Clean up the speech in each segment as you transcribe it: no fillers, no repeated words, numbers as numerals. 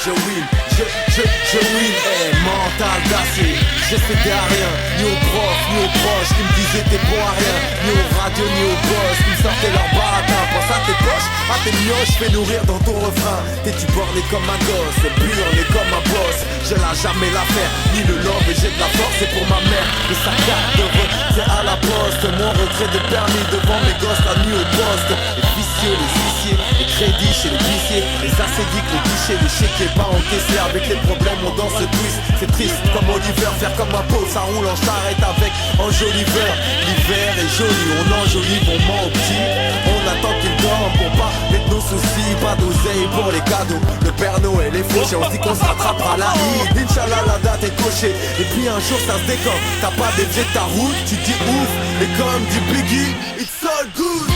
je win, mental d'acier. Je cédais à rien, ni aux profs, ni aux proches qui me disaient t'es bon à rien, ni aux radios, ni aux boss qui me sortaient leur baratin. Pense à tes poches, à tes mioches, fais nourrir dans ton refrain. T'es-tu borné comme un gosse, burné comme un boss. Je lâche jamais l'affaire, ni le love et j'ai de la force, c'est pour ma mère. Et sa carte de retrait à la poste, mon retrait de permis devant mes gosses la nuit au poste. Les vicieux, les huissiers, les crédits chez les huissiers, les acédiques, les guichets, les chéquiers pas encaissés. Avec les problèmes on danse le twist. C'est triste comme Oliver, faire comme un pot, ça roule en charrette avec enjoliveur. L'hiver est joli, on enjolive, on ment au petit. On attend qu'il dorme pour pas mettre nos soucis. Pas d'oseille pour les cadeaux, le Père Noël est fauché. On se dit qu'on se rattrapera la Eid, Inch'Allah la date est cochée. Et puis un jour ça se décante, t'as pas dévié ta route, tu dis ouf. Et comme dit Biggie, it's all good.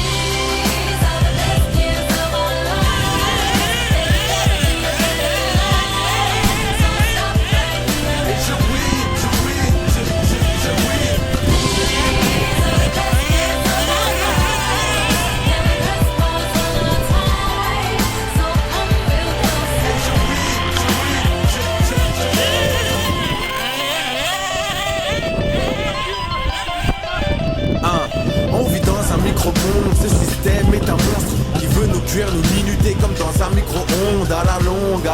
Ce système est un monstre qui veut nous cuire, nous minuter comme dans un micro-ondes. À la longue,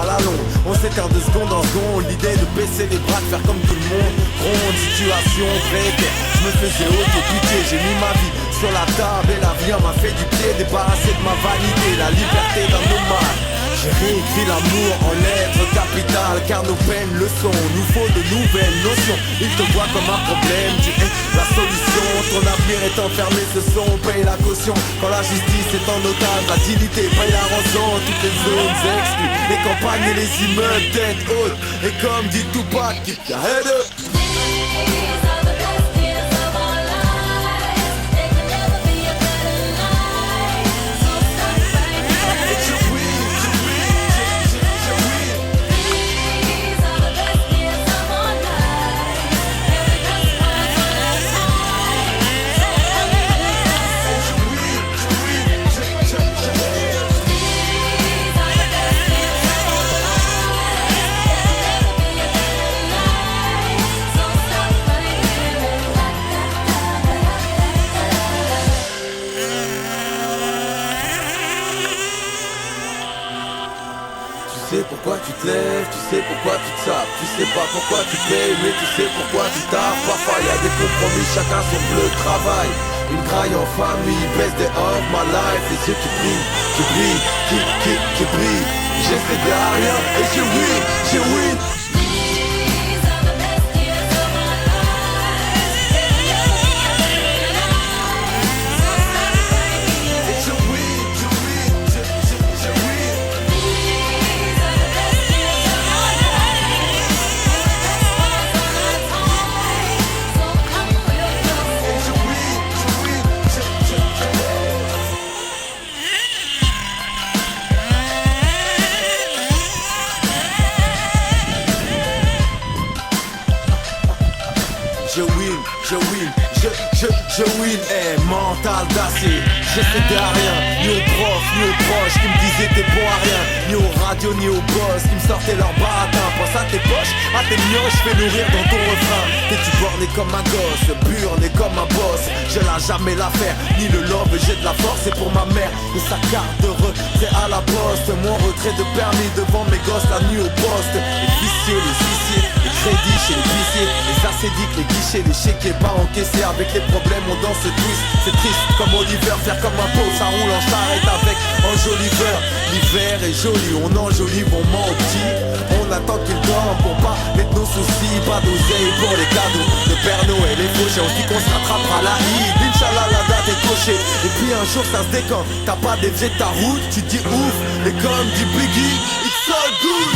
on s'éteint de seconde en seconde. L'idée de baisser les bras, de faire comme tout le monde. Ronde, situation précaire, je me faisais auto-pitié. J'ai mis ma vie sur la table et la vie en m'a fait du pied. Débarrassé de ma vanité, la liberté d'un nomade. J'ai réécrit l'amour en lettres capitales, car nos peines le sont, nous faut de nouvelles notions. Ils te voient comme un problème, tu es la solution. Ton avenir est enfermé, ce son paye la caution. Quand la justice est en otage, la dignité paye la rançon. Toutes les zones exclues, les campagnes et les immeubles tête haute. Et comme dit Tupac, keep your head up. Tu sais pourquoi tu te lèves, tu sais pourquoi tu te sapes. Tu sais pas pourquoi tu payes, mais tu sais pourquoi tu taffes. Parfois y a des compromis, chacun son bleu de travail. Une graille en famille, best day of my life. Et ceux qui brillent, qui brillent. J'ai fait derrière et j'ai win. Je win, mental d'acier. Je cédais à rien, ni aux profs, ni aux proches qui me disaient t'es bon à rien, ni aux radios, ni aux boss qui me sortaient leur baratin. Pense à tes poches, à tes mioches, fais nourrir dans ton refrain. T'es-tu borné comme un gosse, burné comme un boss. Je lâche jamais l'affaire, ni le love, j'ai de la force, c'est pour ma mère. Et sa carte de retrait à la poste, mon retrait de permis devant mes gosses la nuit au poste. Les vicieux, les huissiers, les crédits chez les huissiers, les acédiques, les guichets, les chéquiers pas encaissés. Avec les problèmes on danse le twist. C'est triste comme Oliver, faire comme un pot, ça roule en charrette avec enjoliveur. L'hiver est joli, on enjolive, on ment au petit. On attend qu'il dorme pour pas mettre nos soucis. Pas d'oseille pour les cadeaux, le Père Noël est fauché. On se dit qu'on se rattrapera la Eid, Inch'Allah la date est cochée. Et puis un jour ça se décante, t'as pas dévié ta route, tu dis ouf. Et comme dit Biggie, it's all good.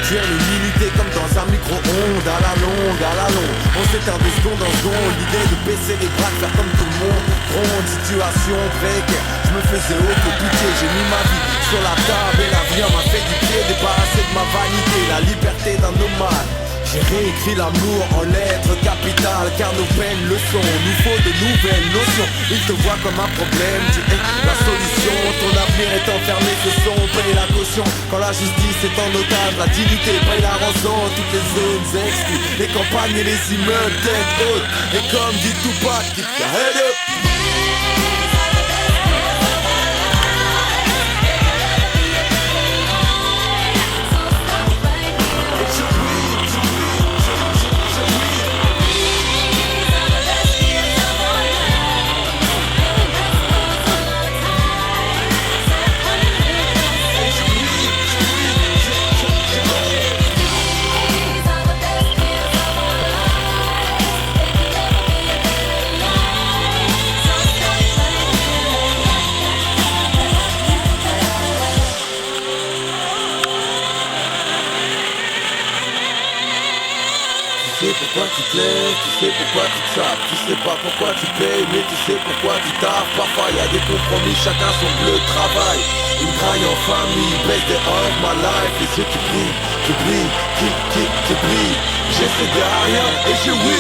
tuer une minute comme dans un micro-ondes. À la longue, on s'éteint de seconde en seconde. L'idée de baisser les bras, de faire comme tout le monde. Ronde, situation précaire, je me faisais auto-pitié. J'ai mis ma vie sur la table et la vie m'a fait du pied. Débarrassé de ma vanité, la liberté d'un nomade. J'ai réécrit l'amour en lettres capitales, car nos peines le sont, nous faut de nouvelles notions. Ils te voient comme un problème, tu es la solution. Ton avenir est enfermé, ce son, paye la caution. Quand la justice est en otage, la dignité paye la rançon. Toutes les zones exclues, les campagnes et les immeubles tête haute. Et comme dit Tupac, keep your head up. Tu sais pourquoi tu te lèves, tu sais pourquoi tu te sapes. Tu sais pas pourquoi tu payes, mais tu sais pourquoi tu taffes. Parfois y a des compromis, chacun son bleu travail. Une graille en famille, best day of my life. Les yeux qui brillent, qui brillent. J'essaie de rien et j'ai oui.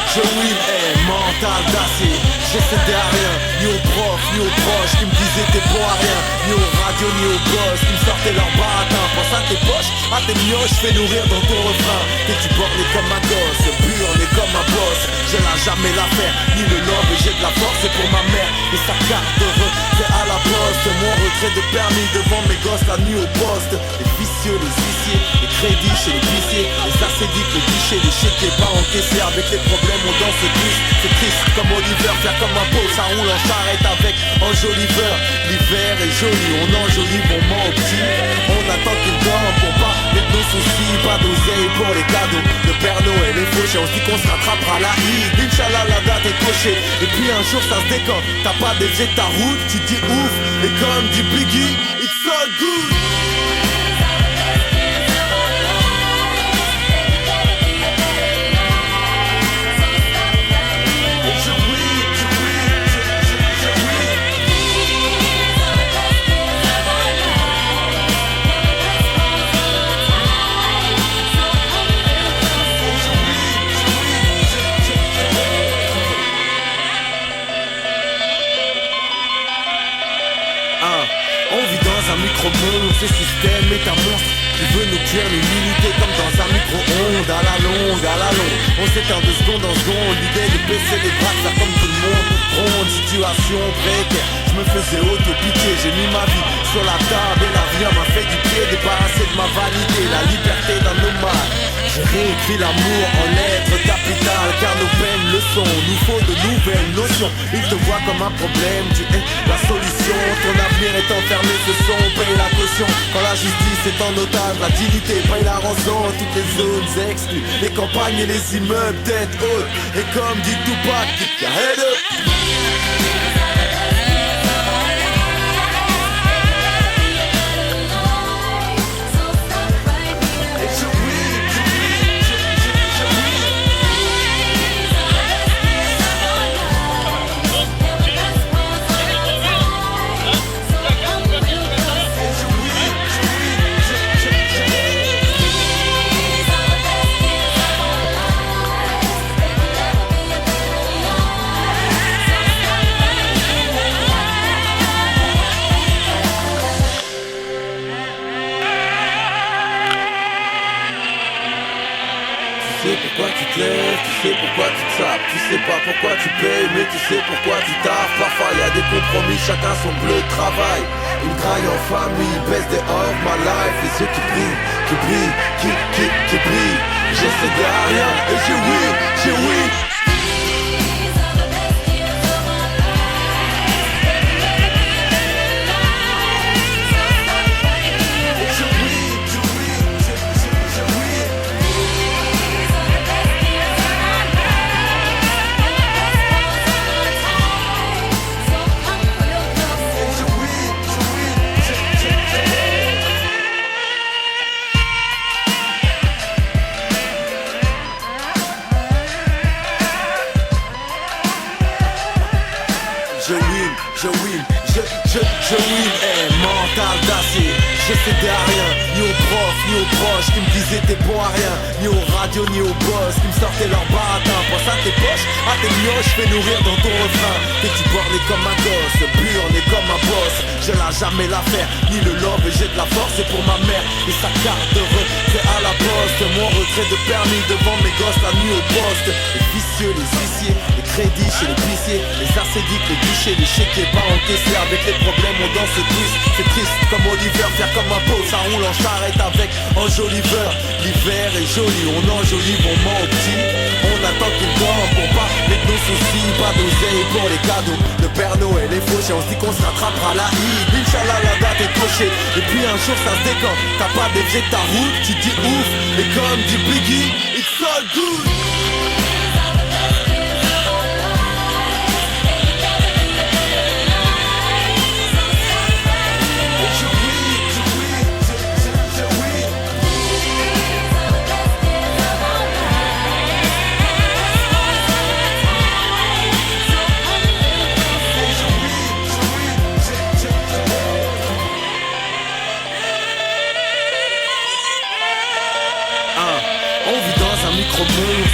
Je win, mental d'acier. J'essaie de rien, ni aux profs, ni aux proches qui me disaient t'es bon à rien, ni aux radios, ni aux boss qui me sortaient leurs baratins. Pense à tes poches, à tes mioches, fais nourrir dans ton refrain. T'es-tu borné comme un gosse, burné comme un boss. Je n'ai jamais l'affaire, ni le love et j'ai de la force. C'est pour ma mère et sa carte de retrait à la poste. Mon retrait de permis devant mes gosses la nuit au poste. Les vicieux, les huissiers, les crédits chez les huissiers, les assédiques, les guichets, les chéquiers pas encaissés. Avec les problèmes on danse triste. C'est triste comme Oliver, faire comme un beau. Ça roule en charrette avec enjoliveur. L'hiver est joli, on enjolive, on ment au petit. On attend qu'il dorme pour pas mettre nos soucis. Pas d'oseille pour les cadeaux. Le Père Noël est fauché, on se dit qu'on se rattrapera la Eid. Inch'Allah la date est cochée. Et puis un jour ça se décante. T'as pas dévié ta route, tu dis ouf. Et comme dit Biggie, it's all good. Micro-monde, ce système est un monstre qui veut nous tuer une minute comme dans un micro-ondes. À la longue, on s'éteint de seconde en seconde. L'idée de baisser les bras, faire comme tout le monde. Ronde, situation précaire, je me faisais auto-pitié. J'ai mis ma vie sur la table et la vie m'a fait du pied. Débarrassé de ma vanité, la liberté d'un nomade. J'ai réécrit l'amour en lettres capitales, car nos peines le sont, nous faut de nouvelles notions. Ils te voient comme un problème, tu es la solution. Ton avenir est enfermé, ce son, paye la caution. Quand la justice est en otage, la dignité paye la rançon. Toutes les zones exclues, les campagnes et les immeubles tête haute. Et comme dit Tupac, keep your head up. sais pourquoi tu te lèves, tu sais pourquoi tu te sapes, tu sais pas pourquoi tu payes, mais tu sais pourquoi tu taffes. Parfois y a des compromis, chacun son bleu de travail. Une graille en famille, best day of my life. Les yeux qui brillent, qui brillent. J'essaie de rien et j'ai oui. Je win, mental d'acier. J'essaie de rien, ni aux profs, ni aux proches qui me disaient t'es bon à rien, ni aux radios, ni aux boss qui me sortaient leur baratin. Pense à tes poches, à tes mioches, fais nourrir dans ton refrain. T'es-tu borné comme un gosse, burné comme un boss. Je lâche jamais l'affaire, ni le love, et j'ai de la force, c'est pour ma mère. Et sa carte de retrait à la poste, mon retrait de permis devant mes gosses la nuit au poste. Les vicieux, les huissiers, les crédits chez les huissiers, les acédiques, les guichets, les chéquiers pas encaissés. Avec les problèmes on danse twist. C'est triste comme Oliver, faire comme un pot, ça roule en charrette avec enjoliveur. L'hiver est joli, on enjolive, on ment au petit. On attend qu'il dorme pour pas mettre nos soucis. Pas d'oseille pour les cadeaux, le Père Noël est fauché. On se dit qu'on se rattrapera la Eid. Inch'Allah la date est cochée. Et puis un jour ça se décante, t'as pas dévié ta route, tu dis ouf. Et comme dit Biggie, it's all good.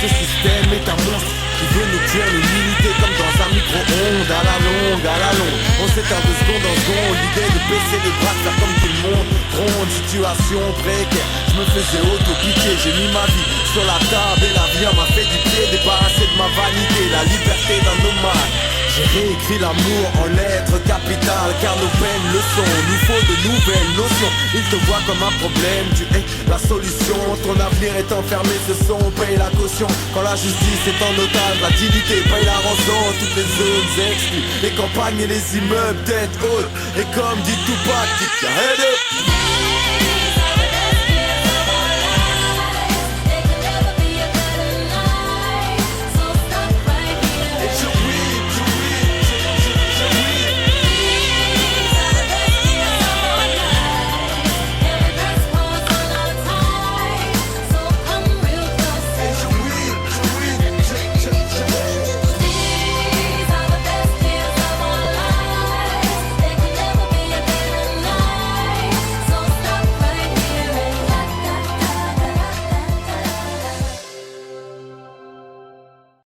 Ce système est un monstre qui veut nous tuer en une unité comme dans un micro-ondes. À la longue, on s'éteint de seconde en seconde. L'idée de baisser les bras, de faire comme tout le monde. Ronde, situation précaire, je me faisais auto-piquer. J'ai mis ma vie sur la table et la vie m'a fait du pied. Débarrassé de ma vanité, la liberté d'un nomade. J'ai réécrit l'amour en lettres capitales, car nos peines le sont, nous faut de nouvelles notions. Ils te voient comme un problème, tu es la solution. Ton avenir est enfermé, ce son paye la caution. Quand la justice est en otage, la dignité paye la rançon. Toutes les zones exclues, les campagnes et les immeubles tête haute. Et comme dit Tupac, keep your head up.